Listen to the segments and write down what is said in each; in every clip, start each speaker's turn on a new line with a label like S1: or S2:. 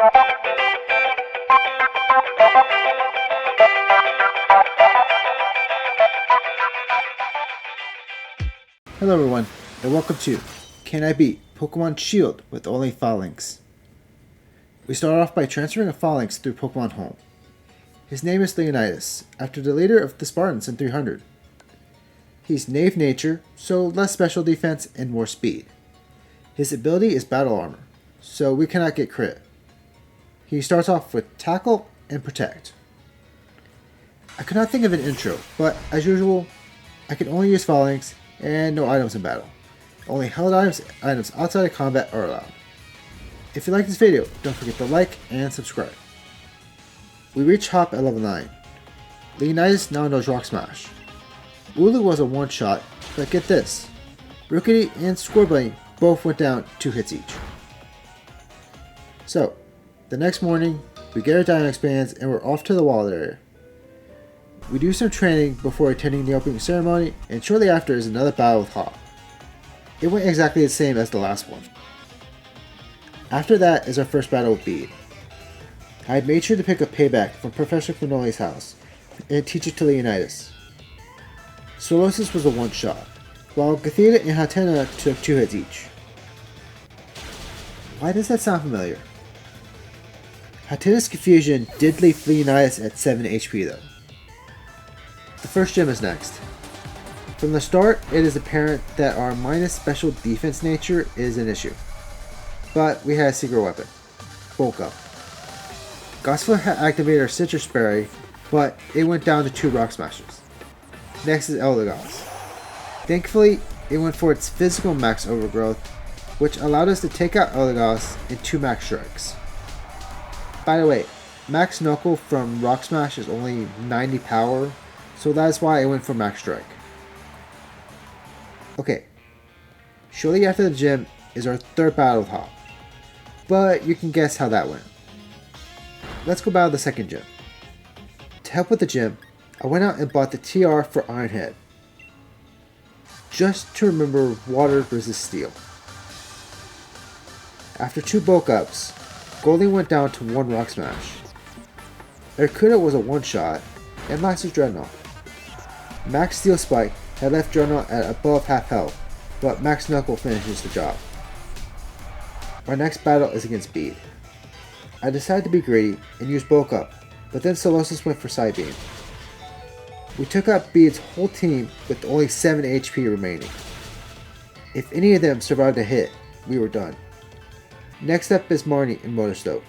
S1: Hello everyone, and welcome to Can I Beat Pokemon Shield with only Falinks? We start off by transferring a Falinks through Pokemon Home. His name is Leonidas, after the leader of the Spartans in 300. He's Knave Nature, so less special defense and more speed. His ability is Battle Armor, so we cannot get crit. He starts off with Tackle and Protect. I could not think of an intro, but as usual, I can only use Falinks and no items in battle. Only held items outside of combat are allowed. If you like this video, don't forget to like and subscribe. We reach Hop at level 9. Leonidas now knows Rock Smash. Ulu was a one-shot, but get this. Rookity and Scorbunny both went down 2 hits each. So, the next morning, we get our Dynamax bands and we're off to the wild area. We do some training before attending the opening ceremony, and shortly after is another battle with Hop. It went exactly the same as the last one. After that is our first battle with Bede. I had made sure to pick up Payback from Professor Quinoli's house and teach it to Leonidas. Solosis was a one-shot, while Gothita and Hatenna took 2 hits each. Why does that sound familiar? Hatenna's Confusion did leave Leonidas at 7 HP though. The first gym is next. From the start, it is apparent that our minus special defense nature is an issue. But we had a secret weapon. Bulk Up. Gossifleur had activated our Citrus Berry, but it went down to 2 Rock Smashers. Next is Eldegoss. Thankfully, it went for its physical max overgrowth, which allowed us to take out Eldegoss in 2 max strikes. By the way, max Knuckle from Rock Smash is only 90 power, so that's why I went for Max Strike. Okay, shortly after the gym is our third battle with Hop, but you can guess how that went. Let's go battle the second gym. To help with the gym, I went out and bought the TR for Ironhead, just to remember water resists steel. After 2 bulk ups, Goldie went down to 1 Rock Smash. Arcuda was a one-shot, and last is Dreadnought. Max Steel Spike had left Dreadnought at above half health, but Max Knuckle finishes the job. Our next battle is against Bede. I decided to be greedy and use Bulk Up, but then Solosis went for Side Beam. We took out Bede's whole team with only 7 HP remaining. If any of them survived a hit, we were done. Next up is Marnie and Motorstoke.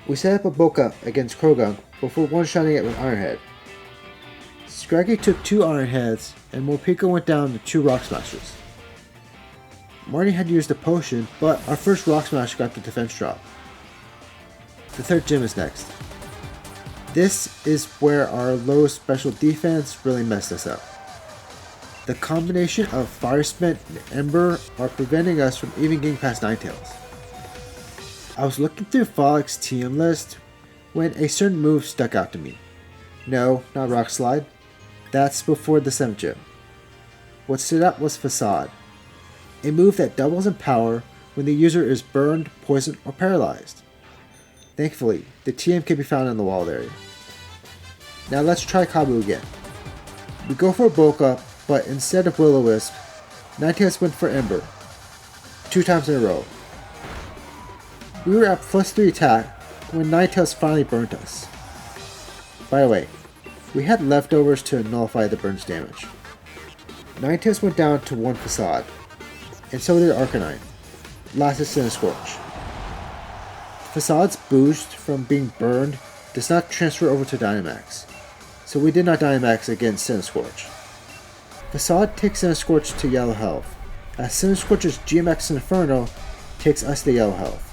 S1: We set up a Bulk Up against Krogan before one-shotting it with Ironhead. Scraggy took 2 Iron Heads, and Morpeko went down to 2 Rock Smashers. Marnie had used a potion, but our first Rock Smash got the defense drop. The third gym is next. This is where our low special defense really messed us up. The combination of Fire Spent and Ember are preventing us from even getting past Ninetales. I was looking through Frolics's TM list when a certain move stuck out to me. No, not Rock Slide. That's before the 7th gym. What stood out was Facade, a move that doubles in power when the user is burned, poisoned, or paralyzed. Thankfully, the TM can be found in the wild area. Now let's try Kabu again. We go for a Bulk Up, but instead of Will-O-Wisp, Ninetales went for Ember, 2 times in a row. We were at +3 attack when Ninetales finally burnt us. By the way, we had leftovers to nullify the burn's damage. Ninetales went down to 1 Facade, and so did Arcanine. Last is Cinescorch. Facade's boost from being burned does not transfer over to Dynamax, so we did not Dynamax against Cinescorch. Facade takes Cinescorch to yellow health, as Cinescorch's GMX Inferno takes us to yellow health.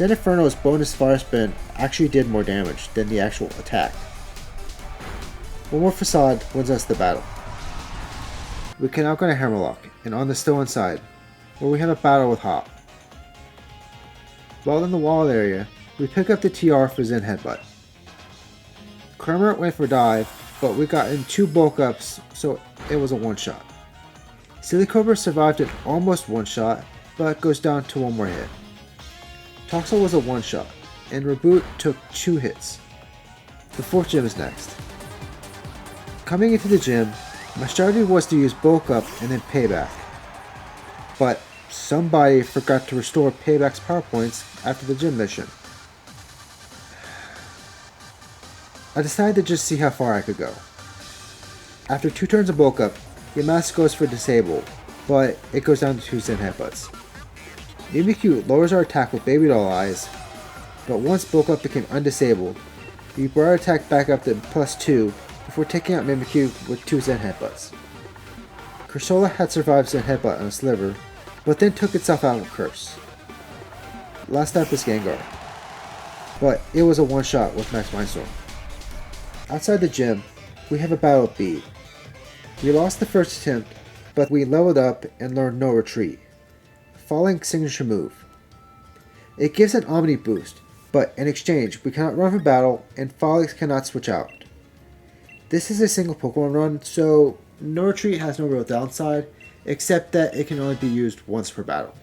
S1: Inferno's bonus Fire Spin actually did more damage than the actual attack. One more Facade wins us the battle. We can now go to Hammerlock and on the Stolen side, where we have a battle with Hop. While in the wall area, we pick up the TR for Zen Headbutt. Kermit went for Dive, but we got in 2 bulk ups, so it was a one-shot. Silicobra survived an almost one-shot, but goes down to 1 more hit. Toxel was a one-shot, and Reboot took 2 hits. The 4th gym is next. Coming into the gym, my strategy was to use Bulk Up and then Payback. But somebody forgot to restore Payback's power points after the gym mission. I decided to just see how far I could go. After 2 turns of Bulk Up, Yamask goes for Disable, but it goes down to 2 Zen Headbutts. Mimikyu lowers our attack with Baby Doll Eyes, but once Bulk Up became undisabled, we brought our attack back up to +2 before taking out Mimikyu with 2 Zen Headbutts. Cursola had survived Zen Headbutt on a sliver, but then took itself out with Curse. Last up is Gengar, but it was a one-shot with Max Mindstorm. Outside the gym, we have a battle with Bede. We lost the first attempt, but we leveled up and learned No Retreat, Falinks' signature move. It gives an Omni boost, but in exchange we cannot run for battle and Falinks cannot switch out. This is a single Pokemon run, so No Retreat has no real downside, except that it can only be used once per battle.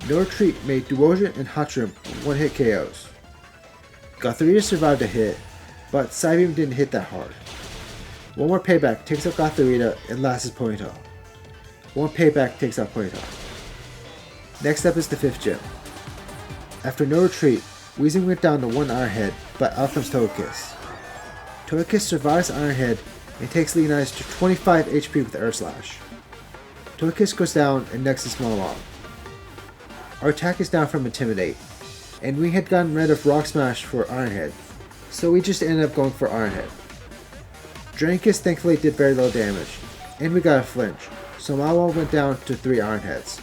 S1: No Retreat made Duosion and Hatchrim one-hit KOs. Gothorita survived a hit, but Psybeam didn't hit that hard. One more Payback takes out Gothorita and lasts Ponyta. One Payback takes out Ponyta. Next up is the 5th gym. After No Retreat, Weezing went down to 1 Iron Head, but out comes Togekiss. Togekiss survives Iron Head and takes Leonidas to 25 HP with Air Slash. Togekiss goes down and next is Small. Our attack is down from Intimidate, and we had gotten rid of Rock Smash for Iron Head, so we just ended up going for Iron Head. Dragonkiss thankfully did very low damage, and we got a flinch, so Malwall went down to 3 Iron Heads.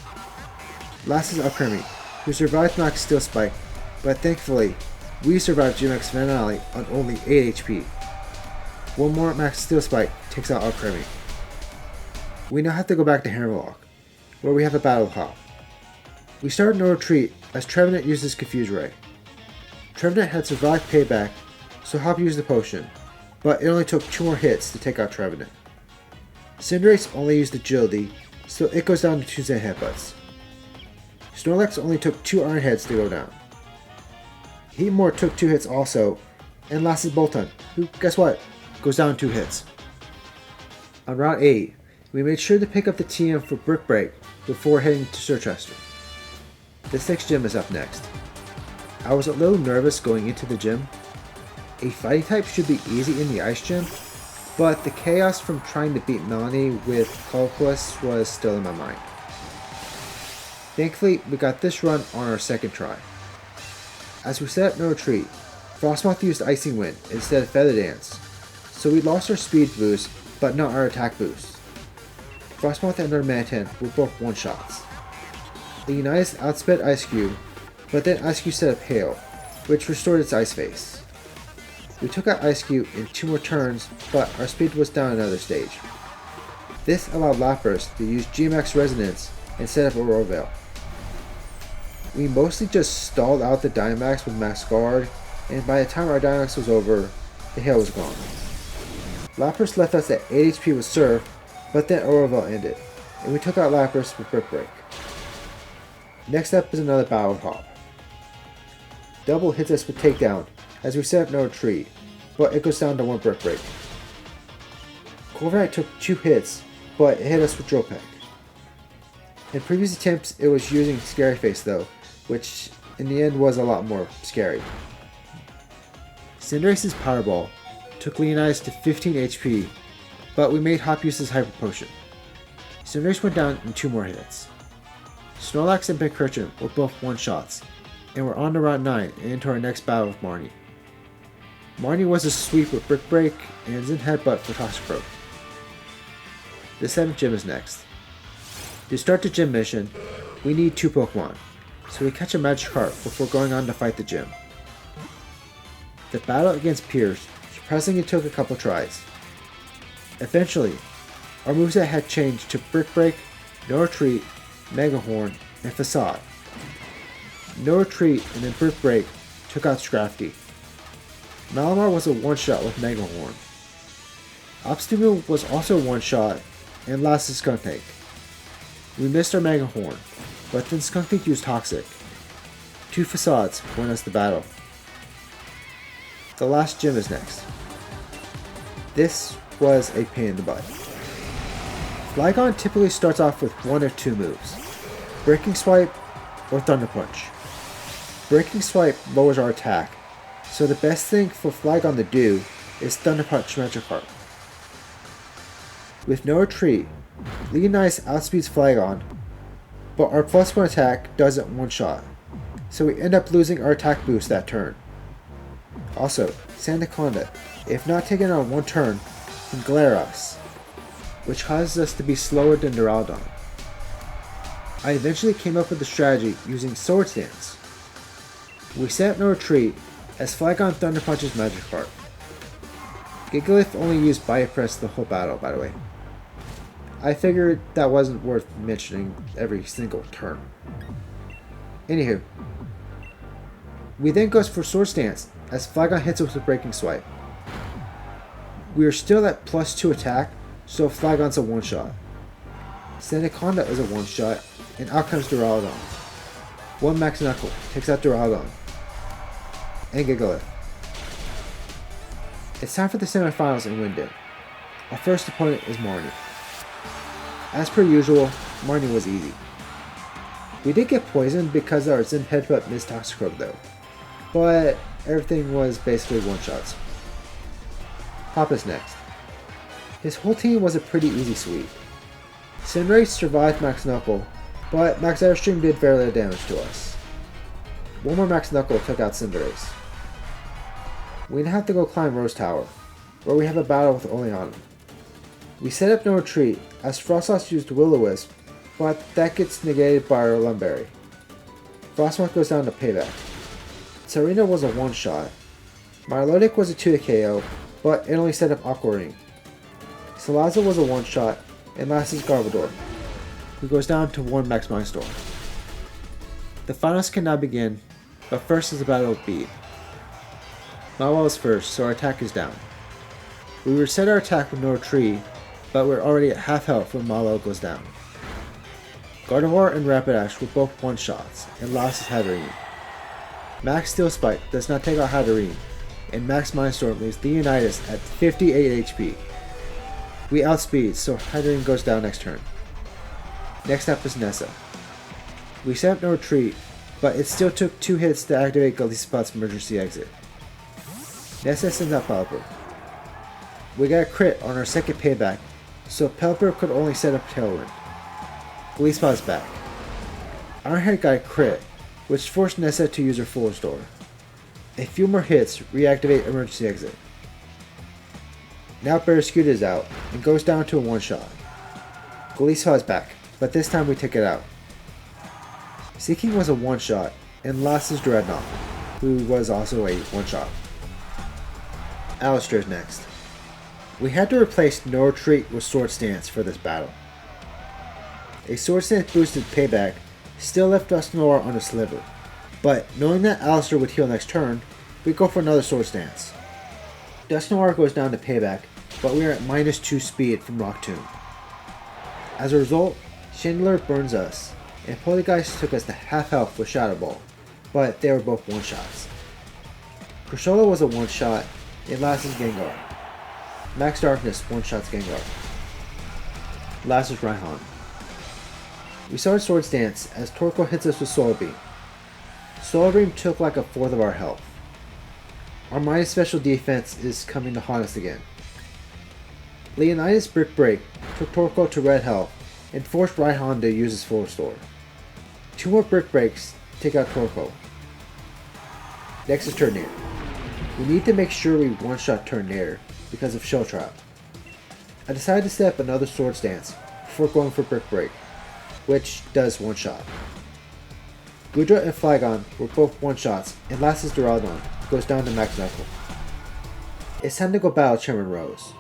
S1: Last is Alcremie, who survived Max Steel Spike, but thankfully, we survived GMX Finale on only 8 HP. One more Max Steel Spike takes out Alcremie. We now have to go back to Hammerlock, where we have a battle with Hop. We start No Retreat as Trevenant uses Confuse Ray. Trevenant had survived Payback, so Hop used the potion, but it only took 2 more hits to take out Trevenant. Cinderace only used Agility, so it goes down to 2 Zen Headbutts. Snorlax only took 2 Iron Heads to go down. Heatmore took 2 hits also, and last is Boltund, who, guess what, goes down 2 hits. On Route 8, we made sure to pick up the TM for Brick Break before heading to Sirchester. The 6th gym is up next. I was a little nervous going into the gym. A fighting type should be easy in the Ice Gym, but the chaos from trying to beat Melanie with Clobbopus was still in my mind. Thankfully, we got this run on our 2nd try. As we set up No Retreat, Frostmoth used Icing Wind instead of Feather Dance, so we lost our speed boost, but not our attack boost. Frostmoth and our Mantan were both one-shots. Leonidas outsped Ice Cube, but then Ice Cube set up Hail, which restored its Ice Face. We took out Ice Cube in 2 more turns, but our speed was down another stage. This allowed Lapras to use GMAX Resonance and set up Aurora Veil. We mostly just stalled out the Dynamax with Max Guard, and by the time our Dynamax was over, the hail was gone. Lapras left us at 8 HP with Surf, but then Aurora Veil ended, and we took out Lapras with Brick Break. Next up is another battle with Hop. Double hits us with Takedown as we set up No Retreat, but it goes down to 1 Brick Break. Corviknight took 2 hits, but it hit us with Drill Peck. In previous attempts, it was using Scary Face though, which in the end was a lot more scary. Cinderace's Power Ball took Leonidas to 15 HP, but we made Hop use his Hyper Potion. Cinderace went down in 2 more hits. Snorlax and Pincurchin were both one-shots, and we're on to Route 9 and into our next battle with Marnie. Marnie was a sweep with Brick Break and Zen Headbutt for Toxicroak. The 7th gym is next. To start the gym mission, we need 2 Pokemon, so we catch a Magikarp before going on to fight the gym. The battle against Pierce surprisingly took a couple tries. Eventually, our moveset had changed to Brick Break, No Retreat, Mega Horn, and Facade. No Retreat and then Brick Break took out Scrafty. Malamar was a one-shot with Mega Horn. Obstagoon was also one-shot, and last is Skuntank. We missed our Mega Horn, but then Skuntank used Toxic. 2 facades won us the battle. The last gym is next. This was a pain in the butt. Flygon typically starts off with 1 or 2 moves, Breaking Swipe or Thunder Punch. Breaking Swipe lowers our attack, so the best thing for Flygon to do is Thunder Punch Magikarp. With no retreat, Leonidas outspeeds Flygon, but our +1 attack doesn't one-shot, so we end up losing our attack boost that turn. Also, Sandaconda, if not taken on one turn, can glare us, which causes us to be slower than Duraludon. I eventually came up with a strategy using Sword Stance. We set up no retreat as Flygon Thunder Punches Magikarp. Gigalith only used Bio Press the whole battle, by the way. I figured that wasn't worth mentioning every single turn. Anywho, we then goes for Sword Stance as Flygon hits us with Breaking Swipe. We are still at +2 attack, so Flygon's a one-shot. Sandaconda is a one-shot, and out comes Duraludon. 1 Max Knuckle takes out Duraludon and Gigalith. It's time for the semifinals in Window. Our first opponent is Marnie. As per usual, Marnie was easy. We did get poisoned because our Zen Headbutt missed Toxicroak though, but everything was basically one-shots. Hop is next. His whole team was a pretty easy sweep. Cinderace survived Max Knuckle, but Max Airstream did very little damage to us. 1 more Max Knuckle took out Cinderace. We now have to go climb Rose Tower, where we have a battle with Oleana. We set up no retreat as Frostlass used Will-O-Wisp, but that gets negated by our Lumberry. Frostmoth goes down to payback. Serena was a one-shot. Milotic was a 2 KO, but it only set up Aqua Ring. Salazzle was a one-shot, and last is Garbodor, who goes down to 1 Max Mindstorm. The finals can now begin, but first is the battle of Beat. Mawile is first, so our attack is down. We reset our attack with no retreat, but we're already at half health when Mawile goes down. Gardevoir and Rapidash were both one-shots, and last is Hatterene. Max Steel Spike does not take out Hatterene, and Max Mindstorm leaves Leonidas at 58 HP. We outspeed, so Hatterene goes down next turn. Next up is Nessa. We set up no retreat, but it still took 2 hits to activate Golisopod's emergency exit. Nessa sends out Pelipper. We got a crit on our second payback, so Pelipper could only set up Tailwind. Golisopod is back. Ironhead got a crit, which forced Nessa to use her full restore. A few more hits reactivate emergency exit. Now Barraskewda is out and goes down to a one-shot. Golisopod is back, but this time we take it out. Seaking was a one-shot, and last is Dreadnought, who was also a one-shot. Alistair is next. We had to replace No Retreat with Sword Stance for this battle. A Sword Stance boosted payback still left Dusknoir on a sliver, but knowing that Alistair would heal next turn, we go for another Sword Stance. Dusknoir goes down to payback, but we are at -2 speed from Rock Tomb. As a result, Chandelure burns us, and Polygeist took us to half health with Shadow Ball, but they were both one-shots. Creshola was a one-shot, and last is Gengar. Max Darkness one-shots Gengar. Last is Raihan. We started Sword Stance as Torkoal hits us with Solar Beam. Solar Beam took like a fourth of our health. Our minus special defense is coming to haunt us again. Leonidas Brick Break took Torkoal to red health and forced Raihan to use his full restore. 2 more Brick Breaks take out Torkoal. Next is Turnier. We need to make sure we one-shot Turnier because of Shell Trap. I decided to set up another Sword Stance before going for Brick Break, which does one-shot. Goodra and Flygon were both one-shots, and last is Duraludon, who goes down to Max Knuckle. It's time to go battle Chairman Rose.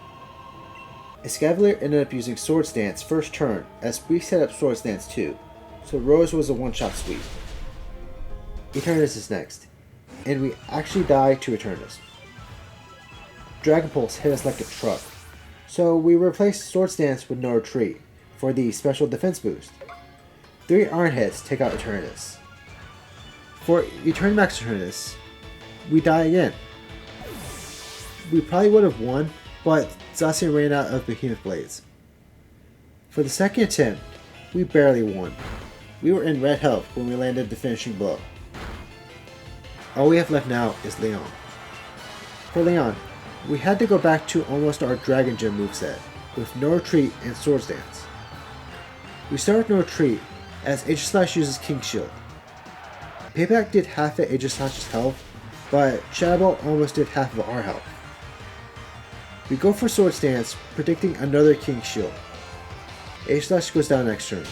S1: Escavalier ended up using Sword Stance first turn as we set up Sword Stance too, so Rose was a one-shot sweep. Eternus is next, and we actually die to Eternus. Dragon Pulse hit us like a truck, so we replaced Sword Stance with No Retreat for the special defense boost. 3 Iron Heads take out Eternus. For Eternal Max Turnus, we die again. We probably would have won, but Zacian ran out of Behemoth Blades. For the second attempt, we barely won. We were in red health when we landed the finishing blow. All we have left now is Leon. For Leon, we had to go back to almost our Dragon Gem moveset, with no retreat and Swords Dance. We start with no retreat, as Aegislash uses King Shield. Payback did half of Aegislash's health, but Shadow Ball almost did half of our health. We go for Swords Dance, predicting another King Shield. Aegislash goes down next turn.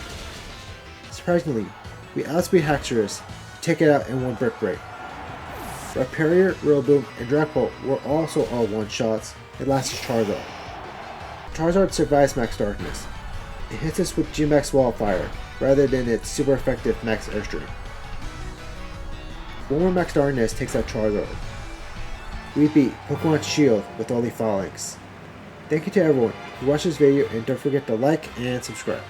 S1: Surprisingly, we outspeed Haxorus, take it out in one Brick Break. Rhyperior, Rillaboom, and Dragapult were also all one-shots, and last is Charizard. Charizard survives Max Darkness. It hits us with G-Max Wildfire, rather than its super effective Max Airstream. One more Max Darkness takes out Charizard. We beat Pokemon Shield with only Falinks. Thank you to everyone who watched this video, and don't forget to like and subscribe.